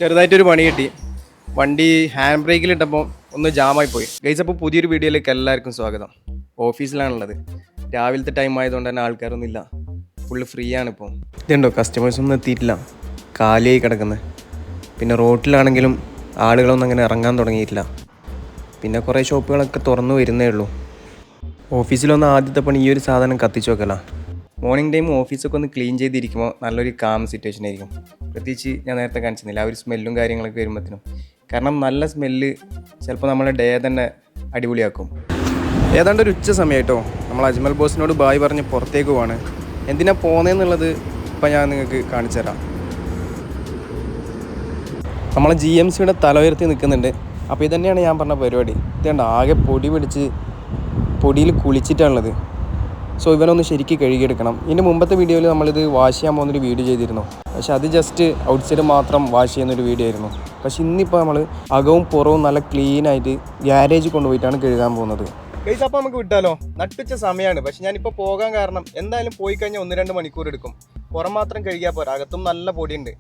ചെറുതായിട്ടൊരു പണി കിട്ടി. വണ്ടി ഹാൻഡ് ബ്രേക്കിലിട്ടപ്പോൾ ഒന്ന് ജാമായി പോയി. ഗൈസ്, അപ്പോൾ പുതിയൊരു വീഡിയോയിലേക്ക് എല്ലാവർക്കും സ്വാഗതം. ഓഫീസിലാണുള്ളത്. രാവിലത്തെ ടൈം ആയതുകൊണ്ട് തന്നെ ആൾക്കാരൊന്നും ഇല്ല, ഫുള്ള് ഫ്രീ ആണിപ്പോൾ. ഇതുണ്ടോ, കസ്റ്റമേഴ്സൊന്നും എത്തിയിട്ടില്ല, കാലിയായി കിടക്കുന്നത്. പിന്നെ റോട്ടിലാണെങ്കിലും ആളുകളൊന്നും അങ്ങനെ ഇറങ്ങാൻ തുടങ്ങിയിട്ടില്ല. പിന്നെ കുറേ ഷോപ്പുകളൊക്കെ തുറന്നു വരുന്നേ ഉള്ളൂ. ഓഫീസിലൊന്ന് ആദ്യത്തെ പണി ഈ ഒരു സാധനം കത്തിച്ചു വെക്കല. മോർണിംഗ് ടൈം ഓഫീസൊക്കെ ഒന്ന് ക്ലീൻ ചെയ്തിരിക്കുമ്പോൾ നല്ലൊരു കാം സിറ്റുവേഷൻ ആയിരിക്കും. പ്രത്യേകിച്ച് ഞാൻ നേരത്തെ കാണിച്ചിരുന്നില്ല, ആ ഒരു സ്മെല്ലും കാര്യങ്ങളൊക്കെ വരുമ്പോഴത്തേനും. കാരണം നല്ല സ്മെല്ല് ചിലപ്പോൾ നമ്മുടെ ഡേ തന്നെ അടിപൊളിയാക്കും. ഏതാണ്ട് ഒരു ഉച്ച സമയമായിട്ടോ നമ്മൾ അജ്മൽ ബോസിനോട് ബായ് പറഞ്ഞ് പുറത്തേക്ക് പോവാണ്. എന്തിനാ പോകുന്നതെന്നുള്ളത് ഇപ്പം ഞാൻ നിങ്ങൾക്ക് കാണിച്ചു തരാം. നമ്മളെ GMCയുടെ തല ഉയർത്തി നിൽക്കുന്നുണ്ട്. അപ്പോൾ ഇതന്നെയാണ് ഞാൻ പറഞ്ഞ പരിപാടി. ഇതുകൊണ്ട് ആകെ പൊടി പിടിച്ച് പൊടിയിൽ കുളിച്ചിട്ടാണുള്ളത്. സോ ഇവനൊന്ന് ശരിക്കും കഴുകിയെടുക്കണം. ഇതിൻ്റെ മുമ്പത്തെ വീഡിയോയിൽ നമ്മളിത് വാഷ് ചെയ്യാൻ പോകുന്നൊരു വീഡിയോ ചെയ്തിരുന്നു. പക്ഷെ അത് ജസ്റ്റ് ഔട്ട് സൈഡ് മാത്രം വാഷ് ചെയ്യുന്നൊരു വീഡിയോ ആയിരുന്നു. പക്ഷെ ഇന്നിപ്പോൾ നമ്മൾ അകവും പുറവും നല്ല ക്ലീനായിട്ട് ഗ്യാരേജ് കൊണ്ടുപോയിട്ടാണ് കഴുകാൻ പോകുന്നത്. ഗൈസ്, അപ്പോൾ നമുക്ക് വിട്ടാലോ? നട്ടുച്ച സമയമാണ്. പക്ഷെ ഞാനിപ്പോൾ പോകാൻ കാരണം എന്തായാലും പോയി കഴിഞ്ഞാൽ 1-2 മണിക്കൂർ എടുക്കും. പുറം മാത്രം കഴുകിയാൽ പോരാ, അകത്തും നല്ല പൊടിയുണ്ട്.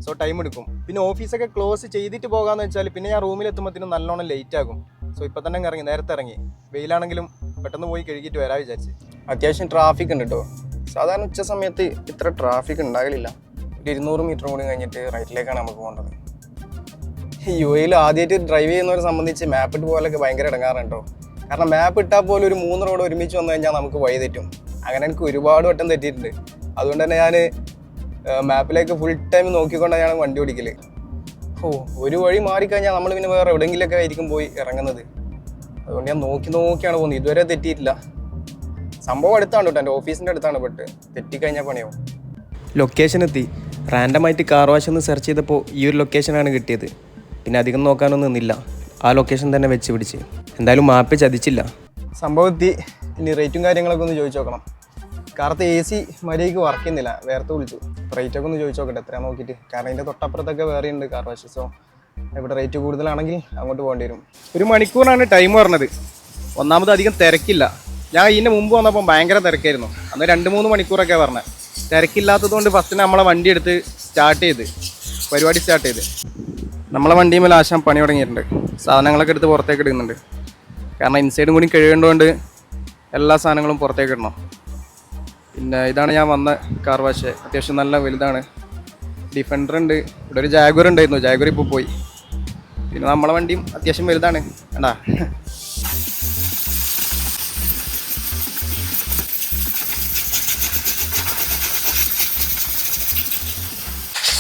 സോ ടൈം എടുക്കും. പിന്നെ ഓഫീസൊക്കെ ക്ലോസ് ചെയ്തിട്ട് പോകാമെന്ന് വെച്ചാൽ പിന്നെ ഞാൻ റൂമിലെത്തുമ്പോഴത്തേനും നല്ലോണം ലേറ്റ് ആകും. സോ ഇപ്പം തന്നെ ഇറങ്ങി, നേരത്തെ ഇറങ്ങി. വെയിലാണെങ്കിലും പെട്ടെന്ന് പോയി കഴുകിയിട്ട് വരാൻ വിചാരിച്ച്. അത്യാവശ്യം ട്രാഫിക് ഉണ്ട് കേട്ടോ. സാധാരണ ഉച്ച സമയത്ത് ഇത്ര ട്രാഫിക് ഉണ്ടാകലില്ല. ഒരു 200 മീറ്റർ കൂടി കഴിഞ്ഞിട്ട് റൈറ്റിലേക്കാണ് നമുക്ക് പോകേണ്ടത്. UAE ആദ്യമായിട്ട് ഡ്രൈവ് ചെയ്യുന്നവരെ സംബന്ധിച്ച് മാപ്പ് ഇട്ട് പോകാനൊക്കെ ഭയങ്കര ഇടങ്ങാറുണ്ട് കേട്ടോ. കാരണം മാപ്പ് ഇട്ടാൽ പോലും ഒരു 3 റോഡ് ഒരുമിച്ച് വന്നു കഴിഞ്ഞാൽ നമുക്ക് വഴി തെറ്റും. അങ്ങനെ എനിക്ക് ഒരുപാട് വട്ടം തെറ്റിയിട്ടുണ്ട്. അതുകൊണ്ട് തന്നെ ഞാൻ മാപ്പിലേക്ക് ഫുൾ ടൈം നോക്കിക്കൊണ്ടാണ് ഞാൻ വണ്ടി ഓടിക്കൽ. ഒരു വഴി മാറിക്കഴിഞ്ഞാൽ നമ്മൾ പിന്നെ വേറെ എവിടെയെങ്കിലുമൊക്കെ ആയിരിക്കും പോയി ഇറങ്ങുന്നത്. അതുകൊണ്ട് ഞാൻ നോക്കിയാണ് പോകുന്നത്. ഇതുവരെ തെറ്റിയിട്ടില്ല. സംഭവം അടുത്താണ് കേട്ടോ, എൻ്റെ ഓഫീസിൻ്റെ അടുത്താണ്. ബട്ട് തെറ്റിക്കഴിഞ്ഞാൽ പണിയാവും. ലൊക്കേഷൻ എത്തി. റാൻഡമായിട്ട് കാർ വാഷ് ഒന്ന് സെർച്ച് ചെയ്തപ്പോൾ ഈ ഒരു ലൊക്കേഷനാണ് കിട്ടിയത്. പിന്നെ അധികം നോക്കാനൊന്നും നിന്നില്ല, ആ ലൊക്കേഷൻ തന്നെ വെച്ച് പിടിച്ച്. എന്തായാലും മാപ്പ് ചതിച്ചില്ല. സംഭവം എത്തി. ഇനി റേറ്റും കാര്യങ്ങളൊക്കെ ഒന്ന് ചോദിച്ചു നോക്കണം. കാറത്തെ AC മര്യാദയ്ക്ക് വർക്ക് ചെയ്യുന്നില്ല, വേർത്ത് വിളിച്ചു. റേറ്റൊക്കെ ഒന്ന് ചോദിച്ചു നോക്കട്ടെ എത്രയാണ് നോക്കിയിട്ട്. കാരണം ഇതിൻ്റെ തൊട്ടപ്പുറത്തൊക്കെ വേറെ ഉണ്ട് കാർ വാഷ്. സോ ഇവിടെ റേറ്റ് കൂടുതലാണെങ്കിൽ അങ്ങോട്ട് പോകേണ്ടി വരും. 1 മണിക്കൂറാണ് ടൈം പറഞ്ഞത്. ഒന്നാമത് അധികം തിരക്കില്ല. ഞാൻ ഇതിൻ്റെ മുമ്പ് വന്നപ്പോൾ ഭയങ്കര തിരക്കായിരുന്നു. അന്ന് 2-3 മണിക്കൂറൊക്കെ പറഞ്ഞത്. തിരക്കില്ലാത്തതുകൊണ്ട് ഫസ്റ്റ് നമ്മളെ വണ്ടി എടുത്ത് പരിപാടി സ്റ്റാർട്ട് ചെയ്ത് നമ്മളെ വണ്ടിയുമേൽ ആശാൻ പണി തുടങ്ങിയിട്ടുണ്ട്. സാധനങ്ങളൊക്കെ എടുത്ത് പുറത്തേക്ക് ഇടുന്നുണ്ട്. കാരണം ഇൻസൈഡും കൂടി കഴുകേണ്ടതുകൊണ്ട് എല്ലാ സാധനങ്ങളും പുറത്തേക്ക് ഇടണം. പിന്നെ ഇതാണ് ഞാൻ വന്ന കാർ വാഷ്. അത്യാവശ്യം നല്ല വലുതാണ്. ഡിഫൻഡർ ഉണ്ട്. ഇവിടെ ഒരു ജാഗ്വർ ഉണ്ടായിരുന്നു, ജാഗ്വർ ഇപ്പോൾ പോയി. പിന്നെ നമ്മളെ വണ്ടിയും അത്യാവശ്യം വലുതാണ്. കണ്ടാ,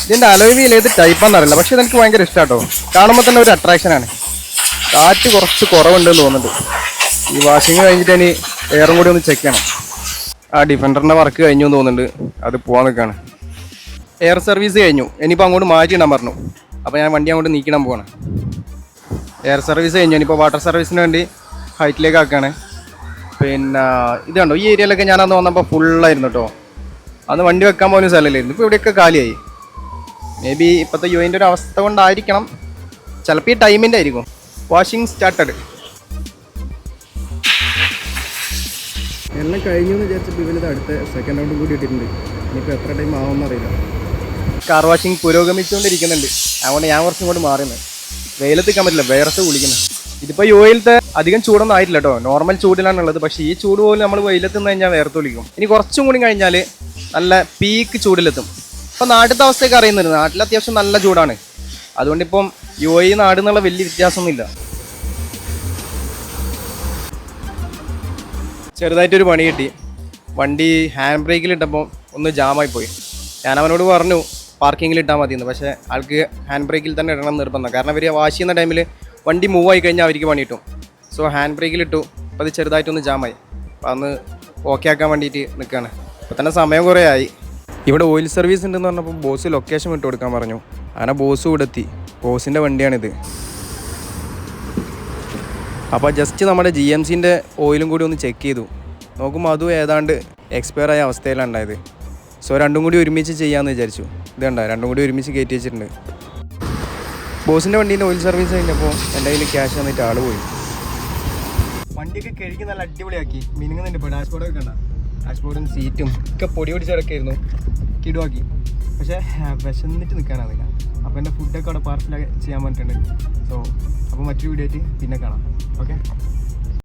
ഇതിൻ്റെ അലോയ് വീൽ ഏത് ടൈപ്പാണെന്ന് അറിയില്ല. പക്ഷെ ഇതെനിക്ക് ഭയങ്കര ഇഷ്ടമാട്ടോ. കാണുമ്പോൾ തന്നെ ഒരു അട്രാക്ഷനാണ്. കാറ്റ് കുറച്ച് കുറവുണ്ടെന്ന് തോന്നുന്നുണ്ട്. ഈ വാഷിങ് കഴിഞ്ഞിട്ട് ഇനി എയറും കൂടി ഒന്ന് ചെക്ക് ചെയ്യണം. ആ ഡിഫൻഡറിൻ്റെ വർക്ക് കഴിഞ്ഞു എന്ന് തോന്നുന്നുണ്ട്. അത് പോകാൻ നിൽക്കുകയാണ്. എയർ സർവീസ് കഴിഞ്ഞു. ഇനിയിപ്പോൾ അങ്ങോട്ട് മാറ്റിയിടാൻ പറഞ്ഞു. അപ്പോൾ ഞാൻ വണ്ടി അങ്ങോട്ട് നീക്കിടാൻ പോവാണ്. എയർ സർവീസ് കഴിഞ്ഞു. ഇനിയിപ്പോൾ വാട്ടർ സർവീസിന് വേണ്ടി ഹൈറ്റിലേക്ക് ആക്കുകയാണ്. പിന്നെ ഇത് കണ്ടോ, ഈ ഏരിയയിലൊക്കെ ഞാനന്ന് വന്നപ്പോൾ ഫുള്ളായിരുന്നു കേട്ടോ. അന്ന് വണ്ടി വെക്കാൻ പോലും സ്ഥലമില്ലായിരുന്നു. ഇപ്പോൾ ഇവിടെയൊക്കെ കാലിയായി. മേ ബി ഇപ്പോഴത്തെ UAEൻ്റെ ഒരു അവസ്ഥ കൊണ്ടായിരിക്കണം. ചിലപ്പോൾ ഈ ടൈമിൻ്റെ ആയിരിക്കും. Washing started. എല്ലാം കഴിഞ്ഞു എന്ന് വിചാരിച്ചപ്പോൾ ഇവനിത് അടുത്ത സെക്കൻഡ് റൗണ്ടും കൂടി ഇട്ടിട്ടുണ്ട്. ഇനിയിപ്പോൾ എത്ര ടൈം ആവുമെന്ന് അറിയില്ല. കാർ വാഷിംഗ് പുരോഗമിച്ചുകൊണ്ടിരിക്കുന്നുണ്ട്. അതുകൊണ്ട് ഞാൻ കുറച്ചും കൂടി മാറുന്നത്. വെയിലത്തിക്കാൻ പറ്റില്ല, വേർത്ത് കുളിക്കുന്നത്. ഇതിപ്പോൾ UAEയിലത്തെ അധികം ചൂടൊന്നും ആയിട്ടില്ല കേട്ടോ. നോർമൽ ചൂടിലാണുള്ളത്. പക്ഷേ ഈ ചൂട് പോലും നമ്മൾ വെയിലത്ത് നിന്ന് കഴിഞ്ഞാൽ വേർത്ത് കുളിക്കും. ഇനി കുറച്ചും കൂടി കഴിഞ്ഞാൽ നല്ല പീക്ക് ചൂടിലെത്തും. ഇപ്പോൾ നാട്ടിലത്തെ അവസ്ഥയൊക്കെ അറിയുന്നുണ്ട്. നാട്ടിൽ അത്യാവശ്യം നല്ല ചൂടാണ്. അതുകൊണ്ടിപ്പം UAE നാട് എന്നുള്ള വലിയ വ്യത്യാസമൊന്നുമില്ല. ചെറുതായിട്ടൊരു പണി കിട്ടി. വണ്ടി ഹാൻഡ് ബ്രേക്കിലിട്ടപ്പോൾ ഒന്ന് ജാമായി പോയി. ഞാൻ അവനോട് പറഞ്ഞു പാർക്കിങ്ങിൽ ഇട്ടാൽ മതിയെന്ന്. പക്ഷേ ആൾക്ക് ഹാൻഡ് ബ്രേക്കിൽ തന്നെ ഇടണം നിർബന്ധം. കാരണം അവർ വാഷ് ചെയ്യുന്ന ടൈമിൽ വണ്ടി മൂവ് ആയി കഴിഞ്ഞാൽ അവർക്ക് പണി കിട്ടും. സോ ഹാൻഡ് ബ്രേക്കിലിട്ടു. അപ്പോൾ അത് ചെറുതായിട്ടൊന്ന് ജാമായി. അപ്പോൾ അന്ന് ഓക്കെ ആക്കാൻ വേണ്ടിയിട്ട് നിൽക്കുകയാണ്. അപ്പോൾ തന്നെ സമയം കുറേ ആയി. ഇവിടെ ഓയിൽ സർവീസ് ഉണ്ടെന്ന് പറഞ്ഞപ്പോൾ ബോസ് ലൊക്കേഷൻ വിട്ടു കൊടുക്കാൻ പറഞ്ഞു. അങ്ങനെ ബോസ് ഇവിടെ എത്തി. ബോസിൻ്റെ വണ്ടിയാണിത്. അപ്പോൾ ജസ്റ്റ് നമ്മുടെ GMCൻ്റെ ഓയിലും കൂടി ഒന്ന് ചെക്ക് ചെയ്തു. നോക്കുമ്പോൾ അതും ഏതാണ്ട് എക്സ്പയർ ആയ അവസ്ഥയിലാണ് ഉണ്ടായത്. സോ രണ്ടും കൂടി ഒരുമിച്ച് ചെയ്യാമെന്ന് വിചാരിച്ചു. ഇത് കണ്ടോ, രണ്ടും കൂടി ഒരുമിച്ച് കയറ്റി വെച്ചിട്ടുണ്ട്. ബോസിൻ്റെ വണ്ടീൻ്റെ ഓയിൽ സർവീസ് കഴിഞ്ഞപ്പോൾ എൻ്റെ കയ്യിൽ ക്യാഷ് തന്നിട്ട് ആൾ പോയി. വണ്ടിയൊക്കെ കഴുകി നല്ല അടിപൊളിയാക്കി. മിനുങ്ങുന്നുണ്ട്. ഇപ്പോൾ ഡാഷ്ബോർഡൊക്കെ കണ്ട, ഡാഷ്ബോർഡും സീറ്റും ഒക്കെ പൊടി പിടിച്ച് കിടക്കായിരുന്നു. കിടുവാക്കി. പക്ഷേ വിശന്നിട്ട് നിൽക്കാനാവില്ല. അപ്പോൾ എൻ്റെ ഫുഡൊക്കെ അവിടെ പാർസൽ ചെയ്യാൻ പറഞ്ഞിട്ടുണ്ട്. സോ അപ്പോൾ മറ്റൊരു വീഡിയോ ആയിട്ട് പിന്നെ കാണാം. ഓക്കെ.